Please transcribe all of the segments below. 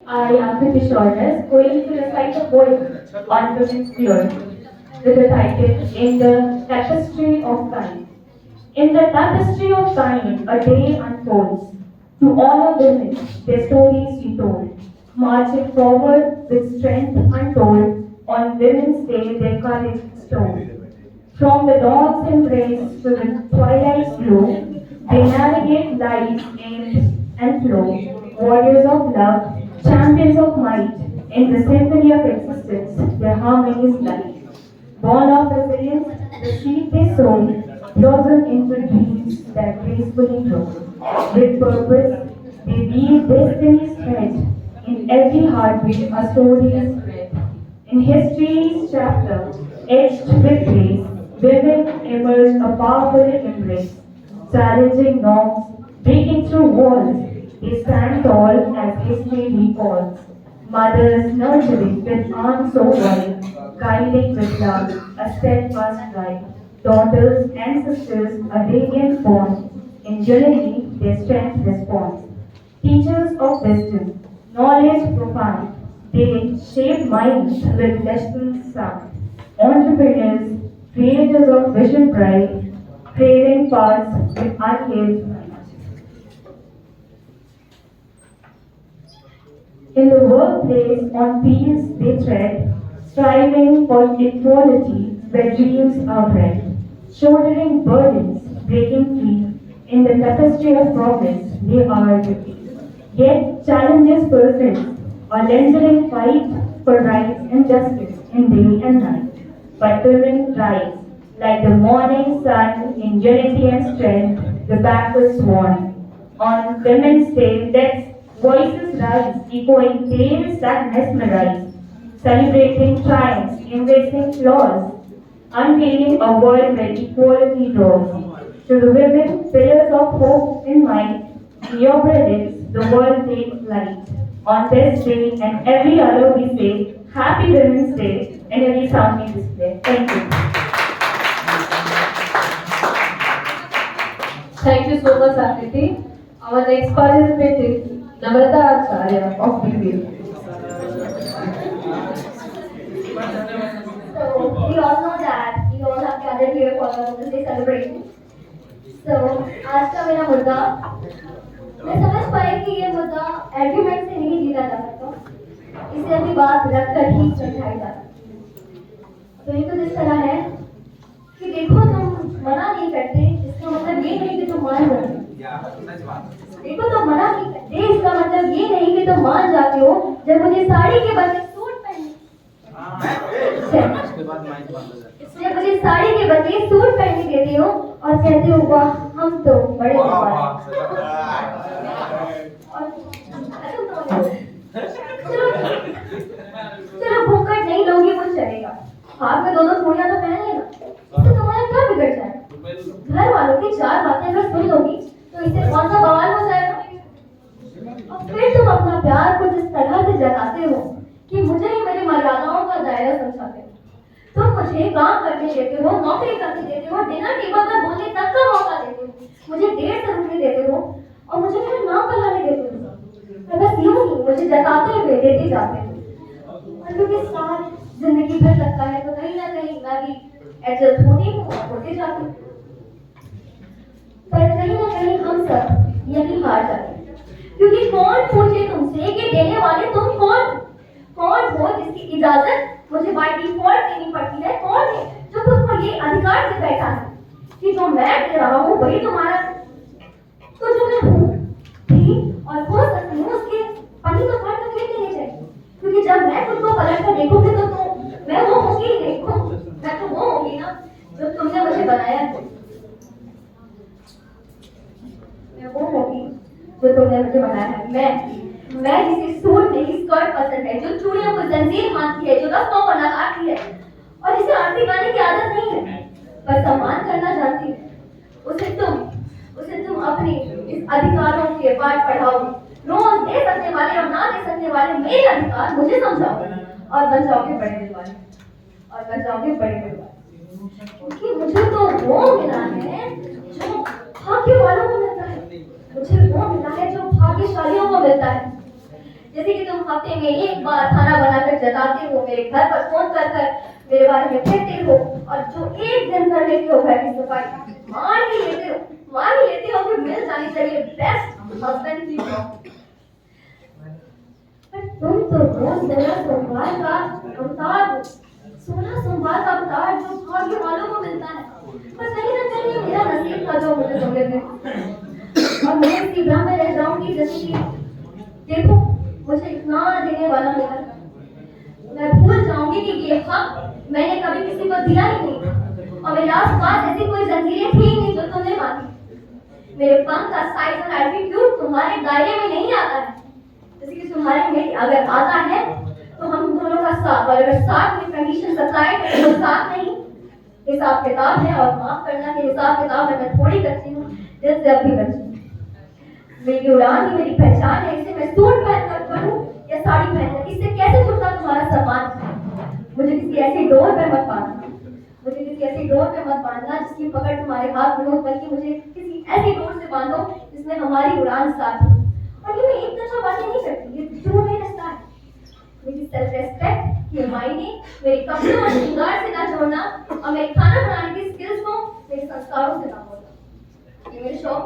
I am Kriti Shornas, going to recite a poem on women's glory with the title In the Tapestry of Time. In the tapestry of time, a day unfolds. To honor women, their stories retold. Marching forward with strength untold, on Women's Day their courage extolled. From the dawn's embrace to the twilight's glow, they navigate life's aims and flow. Warriors of love, champions of might, in the symphony of existence, their harmonies light. Born of resilience, the seed they sow blossom into dreams that gracefully grow. With purpose, they weave destiny's thread. In every heartbeat, a story is read. In history's chapter, etched with grace, women emerge a powerful embrace. Challenging norms, breaking through walls, they stand tall as history recalls. Mothers nurturing with arms so wide, guiding with love, a steadfast drive. Daughters and sisters, a radiant bond, in unity their strength responds. Teachers of wisdom, knowledge profound, they shape minds with lessons sound. Entrepreneurs, creators of vision bright, craving paths with unhealed mind. In the workplace, on fields they tread, striving for equality where dreams are bred. Shouldering burdens, breaking free, in the tapestry of progress they are free. Yet challenges persist, a lingering fight for rights and justice in day and night. But women rise, like the morning sun in unity and strength, the battles won. On Women's Day, let's voices rise, echoing tales that mesmerize, celebrating triumphs, embracing flaws, unveiling a world where equality draws. To the women, pillars of hope and might, in your brilliance, the world takes light. On this day and every other, we say Happy Women's Day and every sounding display. Thank you. Thank you so much, Akriti. Our next participant is Namrata Acharya of BBA. So we all know that we all have gathered here for the Women's Day celebration. So आज का मेरा मुद्दा मैं समझ पाई कि ये मुद्दा argument से नहीं जीता जा सकता, इसे अपनी बात रखकर ही समझाई जा सकती। तो ये कुछ इस तरह है कि देखो तुम मना नहीं करते, इसका मतलब ये नहीं कि तुम मान जाते हो। देखो तुम मना नहीं करते, इसका मतलब ये नहीं कि तुम मान जाते हो जब मुझे साड़ी के बदले सूट पहनने जब मुझे साड़ी के बदले सूट पहनने देते हो और कहते हो वाह हम तो बड़े चलो चलो भूखट नहीं लोगे वो चलेगा, हाथ में दोनों चूड़ियां तो पहन लेना, इससे तुम्हारा क्या बिगड़ जाए। घर वालों की चार बातें अगर सुन लोगी तो इससे कौन सा बवाल हो जाएगा। और फिर तुम अपना प्यार कुछ इस तरह से जताते हो कि मुझे ही मेरी मर्यादाओं का दायरा समझाते हो। तुम मुझे काम करने देते हो, नौकरी करने देते हो, डिनर टेबल पर बोलने तक का मौका देते हो, मुझे देर से उठने देते हो और मुझे मेरा नाम बुलाने देते हो। बस यूं ही मुझे जताते हुए देते जाते हो और क्योंकि साथ जिंदगी भर लगता है तो कहीं ना कहीं मैं भी एडजस्ट होती हूँ और होते जाती हूँ। पर कहीं ना कहीं हम सब यही हार जाते हैं, क्योंकि कौन पूछे तुमसे कि देने वाले तुम कौन हो जिसकी इजाजत मुझे बाय डिफॉल्ट देनी पड़ती है। कौन है जो खुद को ये अधिकार से बैठा है कि जो मैं दे रहा हूँ वही तुम्हारा। तो जो मैं हूँ थी और हो सकती हूँ उसके पन्नी तो फाड़ कर देने चाहिए, क्योंकि जब मैं खुद को पलट कर देखूंगी तो मैं वो होंगी ही नहीं, मैं तो वो होंगी ना जो तुमने मुझे बनाया है। मैं वो होगी जो तुमने मुझे बनाया है। मैं जिसे सूट नहीं स्कर्ट पसंद है, जो चूड़ियों को जंजीर मानती है, जो रस्मों को लगाती है और जिसे आरती गाने की आदत नहीं है पर सम्मान करना जानती है। उसे तुम अपने इस अधिकारों के पाठ पढ़ाओ, रोज दे सकने वाले और ना दे सकने वाले मेरे अधिकार मुझे समझाओ और बन जाओगे बड़े दिल वाले। क्योंकि मुझे तो वो मिला है जो भाग्य वालों को मिलता है, मुझे वो मिला है जो भाग्यशालियों को मिलता है। जैसे कि तुम हफ्ते में एक बार खाना बनाकर जताते हो, मेरे घर पर फोन कर कर मेरे बारे में कहते हो, और जो एक दिन कर लेते हो घर की सफाई, मान ही लेते हो कि मिल जानी चाहिए बेस्ट हस्बैंड की जॉब। पर तुम तो रोज 16 सोमवार का अवतार हो, 16 सोमवार का अवतार जो भाग्य वालों को मिलता है। पर कहीं ना कहीं मेरा नसीब था जो मुझे सौगंध है, और मैं इसी भ्रम में रह जाऊंगी जैसे कि देखो मुझे इतना देने वाला मिला, मैं भूल जाऊंगी कि ये हक मैंने कभी किसी को दिया ही नहीं, और मेरे आसपास ऐसी कोई जंजीरें थी ही नहीं जो तुमने बांधी। मेरे पंख का साइज और एटीट्यूड तुम्हारे दायरे में नहीं आता है, जैसे कि तुम्हारे में अगर आता है तो हम दोनों का साथ, और अगर साथ में कंडीशन सप्लाई है तो साथ नहीं, हिसाब किताब है। और माफ करना कि हिसाब किताब में मैं थोड़ी करती हूँ, दिल से अब भी करती हूँ। मेरी उड़ान ही मेरी पहचान है, इसे मैं सूट पहनकर करूं या साड़ी पहनकर, इससे कैसे छूटा तुम्हारा सम्मान। मुझे किसी ऐसी डोर पर मत बांधना, मुझे किसी ऐसी डोर पे मत बांधना जिसकी पकड़ तुम्हारे हाथ में हो, बल्कि मुझे किसी ऐसी डोर से बांधो जिसमें हमारी उड़ान साथ हो। और ये मैं एक तरफा बातें नहीं करती, ये टू वे रास्ता है। मेरी सेल्फ रेस्पेक्ट के मायने मेरे कपड़ों और श्रृंगार से ना जोड़ना, और मेरे खाना बनाने की स्किल्स को मेरे संस्कारों से ना जोड़ना। ये मेरे शौक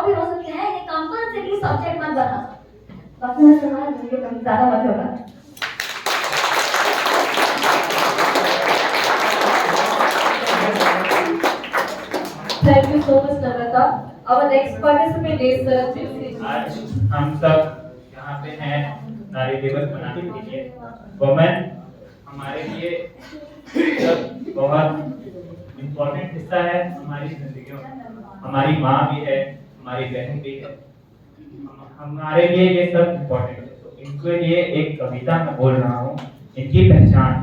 भी हो सकते हैं, ये कंपल्सरी सब्जेक्ट मत बना। बाकी मैं सुना मुझे कभी ज्यादा मत होगा। Thank you so much, Namrata. Our next participant is Sarabjit. आज हम सब यहाँ पे हैं नारी दिवस मनाने के लिए। वुमेन हमारे लिए एक बहुत इम्पोर्टेंट हिस्सा है हमारी जिंदगियों में। हमारी माँ भी है, हमारी बहन भी है, हमारे लिए ये सब इम्पोर्टेंट है। तो इनके लिए एक कविता मैं बोल रहा हूँ। इनकी पहचान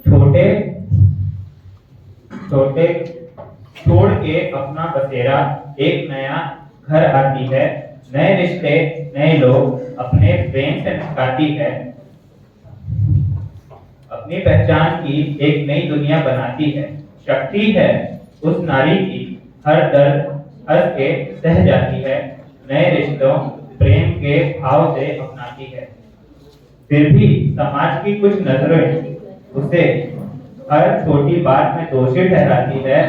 छोटे छोटे छोड़ के अपना बसेरा, एक नया घर आती है, नए रिश्ते नए लोग अपने प्रेम से महकाती है, अपनी पहचान की एक नई दुनिया बनाती है। शक्ति है उस नारी की, हर दर्द हंस के सह जाती है, नए रिश्तों प्रेम के भाव से अपनाती है। फिर भी समाज की कुछ नजरें उसे हर छोटी बात में दोषी ठहराती है।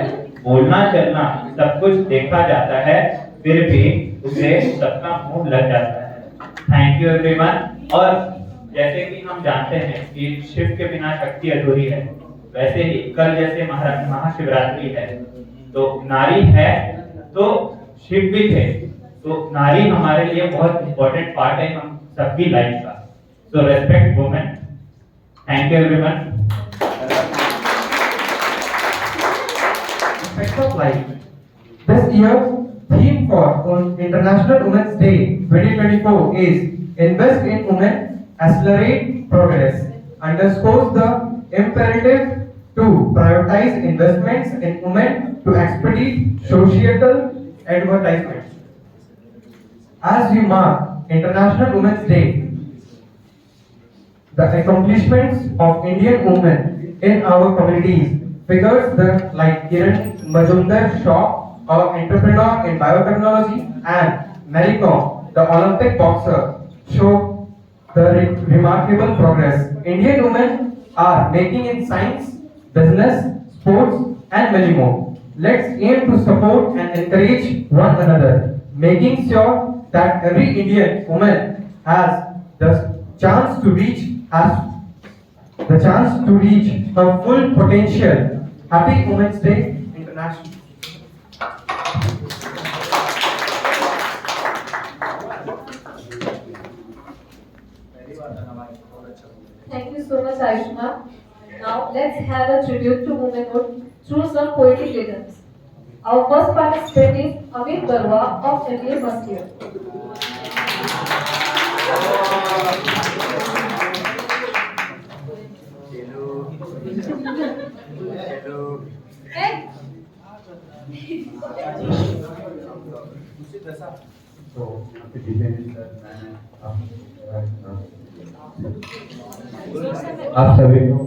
बोलना चलना सब कुछ देखा जाता है, फिर भी उसे सबका मुंह लग जाता है। Thank you everyone. और जैसे कि हम जानते हैं कि शिव के बिना शक्ति अधूरी है, वैसे ही कल जैसे महाशिवरात्रि है, तो नारी है तो शिव भी थे, तो नारी हमारे लिए बहुत इंपॉर्टेंट पार्ट है हम सबकी लाइफ का। So respect women. Thank you everyone. Aspects of life. This year's theme for International Women's Day 2024 is Invest in Women, Accelerate Progress. Underscores the imperative to prioritize investments in women to expedite societal advancements. As we mark International Women's Day, the accomplishments of Indian women in our communities, figures like Kiran Majumdar-Shaw, our entrepreneur in biotechnology, and Mary Kom, the Olympic boxer, show the remarkable progress Indian women are making in science, business, sports, and many more. Let's aim to support and encourage one another, making sure that every Indian woman has the chance to reach her full potential. Happy Women's Day International. Thank you so much, Aishma. Now let's have a tribute to womanhood through some poetic rhythms. Our first participant is Amit Barwa of MBA first year. आप सभी को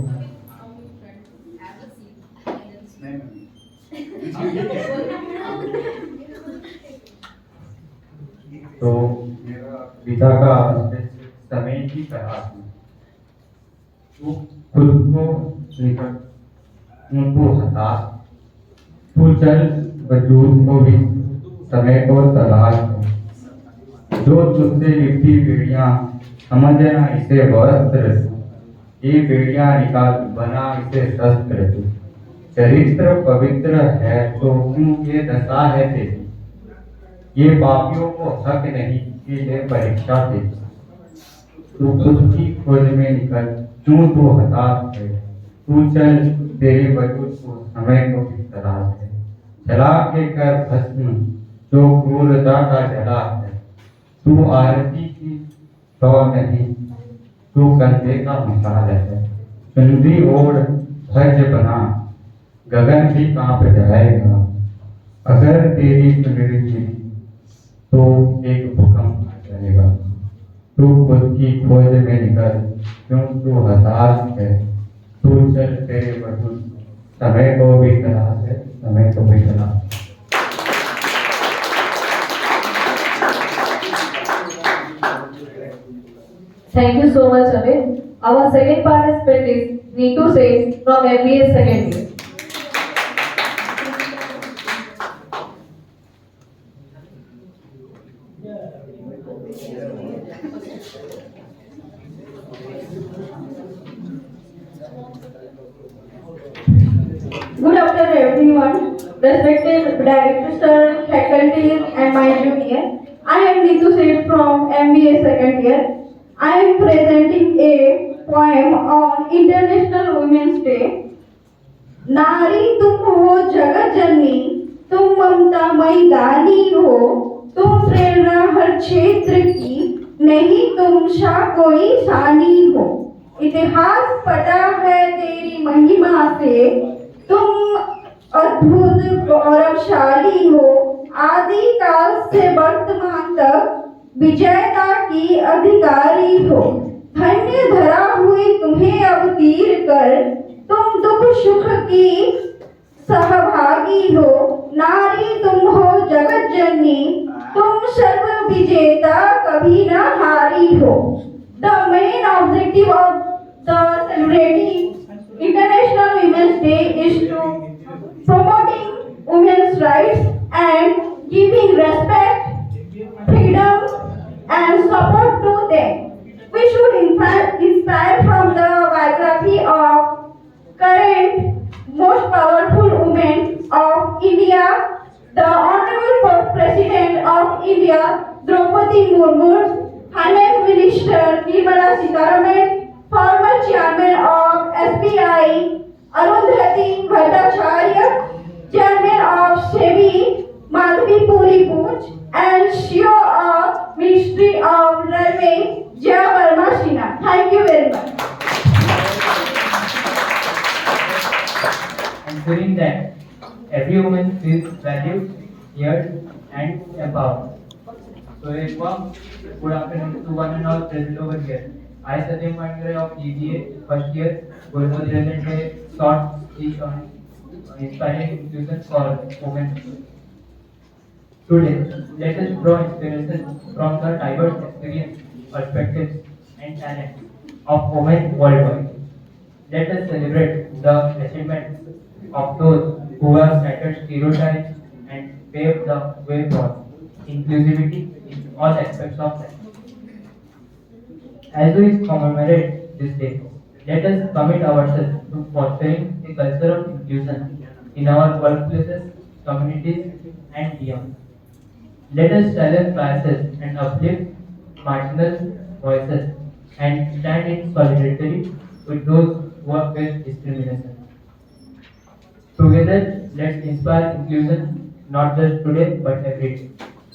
तो मेरा पिता का अस्तित्व समय की तलाश में। तू खुद को निकट तू हताश, तू चल वजूद को भी समय को तलाश है। जो तुझसे लिपटी बेड़ियां समझना इसे वस्त्र तू, ये बेड़ियां निकाल बना इसे शस्त्र तू। चरित्र पवित्र है तो क्यों ये दशा है तेरी, ये पापियों को हक नहीं कि ये परीक्षा तेरी। तू खुद की खोज में निकल क्यों तू हताश है, तू चल तेरे वजूद को समय को भी तलाश है। जला के कर भस्म जो क्रूरता का जला है, तू आरती की तो नहीं, तू कंधे का मिसाल है। चुनरी ओढ़ ध्वज बना गगन भी कांप जाएगा, अगर तेरी चुनरी गिरी तो एक भूकंप आ जाएगा। तू खुद की खोज में निकल क्यों तू हताश है, तू चल तेरे वजूद समय को भी तलाश है, समय को भी तलाश है। Thank you so much, Amit. Our second participant is Neetu Seth from MBA second year. Good afternoon, everyone. Respected director, sir, faculty, and my junior. I am Neetu Seth from MBA second year. I am presenting a poem on International Women's Day. नारी तुम हो जगत जननी, तुम ममता मैदानी हो, तुम प्रेरणा हर क्षेत्र की, नहीं तुम सा कोई सानी हो। इतिहास पटा है तेरी महिमा से, तुम अद्भुत गौरवशाली हो। आदि काल से वर्तमान तक विजयता की अधिकारी हो। धन्य धरा हुई तुम्हें अवतीर कर, तुम दुख सुख की सहभागी हो। नारी तुम हो जगत जननी, तुम सर्व विजेता कभी न हारी हो। The main objective of the celebrating International Women's Day is to promoting women's rights and giving respect, freedom, and support to them. We should inspire from the biography of current most powerful women of India, the Honorable President of India, Draupadi Murmu, Finance Minister Nirmala Sitharaman, former Chairman of SBI, Arundhati Bhattacharya, Chairman of SEBI, Madhavi Puri Bhuj, and CEO of Ministry of Railway, Jaya Verma Sinha. Thank you very much. Ensuring that every woman feels valued, heard, and empowered. So, a warm good afternoon to one and all present over here. I, Satyam Pandey of EBA first year, going to present a short speech on inspiring inclusion for women. Today, let us draw inspiration from the diverse experience, perspectives, and talents of women worldwide. Let us celebrate the achievements of those who have shattered stereotypes and paved the way for inclusivity in all aspects of life. As we commemorate this day, let us commit ourselves to fostering a culture of inclusion in our workplaces, communities, and beyond. Let us challenge biases and uplift marginal voices and stand in solidarity with those who have faced discrimination. Together, let's inspire inclusion not just today but every day,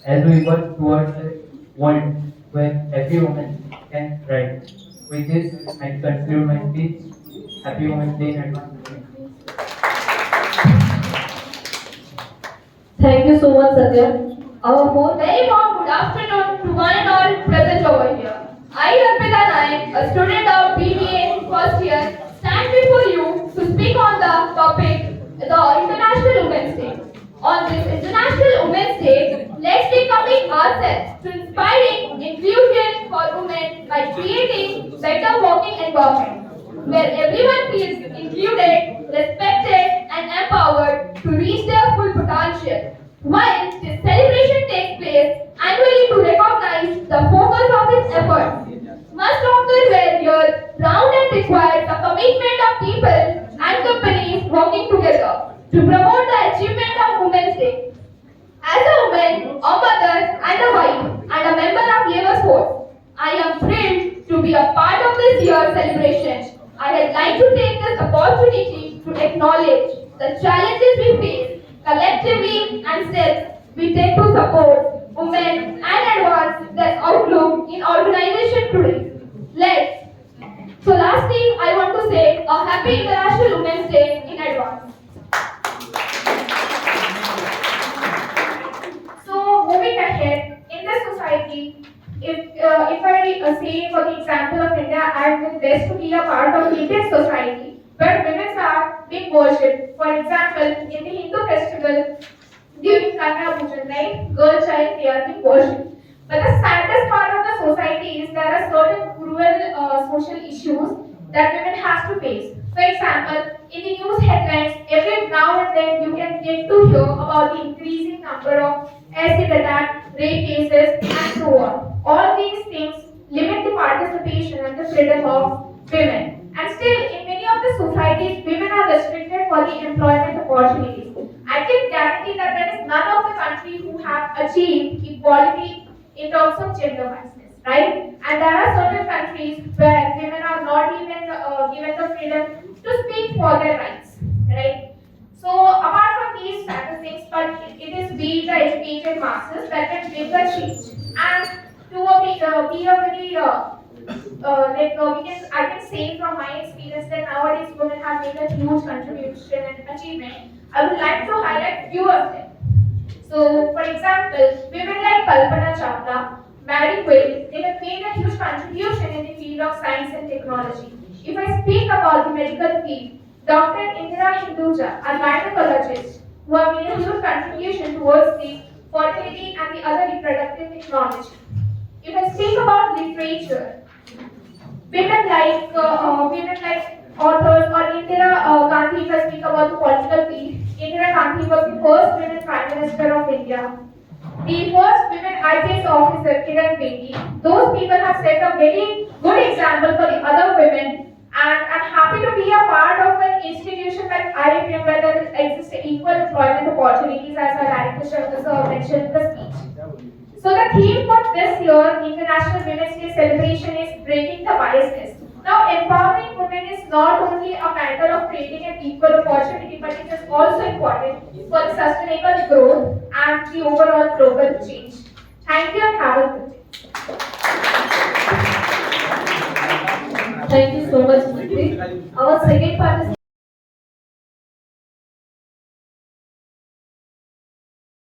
as we work towards a world where every woman can thrive. With this, I conclude my speech. Happy Women's Day in advance. Thank you so much, Satya. Our fourth Very warm good afternoon to one and all present over here. I, Arpita Naik, a student of BBA first year, stand before you to speak on the topic the International Women's Day. On this International Women's Day, let's recommit ourselves to inspiring inclusion for women by creating better working environment where everyone feels included, respected, and empowered to reach their full potential. While this celebration takes place annually to recognize the focus of its efforts, much longer were here round and requires the commitment of people and companies working together to promote the achievement of Women's Day. As a woman, a mother, and a wife, and a member of Labor Force, I am thrilled to be a part of this year's celebration. I would like to take this opportunity to acknowledge the challenges we face collectively and steps we take to support women and advance their outlook in organization today. Lastly, I want to say a happy International Women's Day in advance. So moving ahead in the society, if I say for the example of India, I would best to be a part of Indian society where women are being worshipped. For example, in the Hindu festival during Kanya Pujan, right, girl child they are being worshipped. But the saddest part of the society is there are certain cruel social issues that women have to face. For example, in the news headlines, every now and then you can get to hear about the increasing number of acid attack, rape cases, and so on. All these things limit the participation and the freedom of women. And still, in many of the societies, women are restricted for the employment opportunities. I can guarantee that there is none of the countries who have achieved equality in terms of gender biasness, right? And there are certain countries where women are not even given the freedom to speak for their rights, right? So apart from these statistics, but it is we the educated masses that can bring the change. And to be a very I can say from my experience that nowadays women have made a huge contribution and achievement. I would like to highlight few of them. So, for example, women like Kalpana Chawla, Mary Curie, they have made a huge contribution in the field of science and technology. If I speak about the medical field, Dr. Indira Hinduja, a gynecologist, who have made a huge contribution towards the fertility and the other reproductive technology. If I speak about literature, women like authors or Indira Gandhi, if I speak about the political field, Indira Gandhi was the first women Prime Minister of India. The first women IPS officer, Kiran Bedi. Those people have set a very good example for the other women, and I'm happy to be a part of an institution like IIM where there exists equal employment opportunities as our director sir mentioned in the speech. So the theme for this year International Women's Day celebration is breaking the biasness. Now empowering women is not only a matter of creating an equal opportunity, but it is also important for the sustainable growth and the overall global change. Thank you and have a good day. Thank you so much, Mantri. Our second participant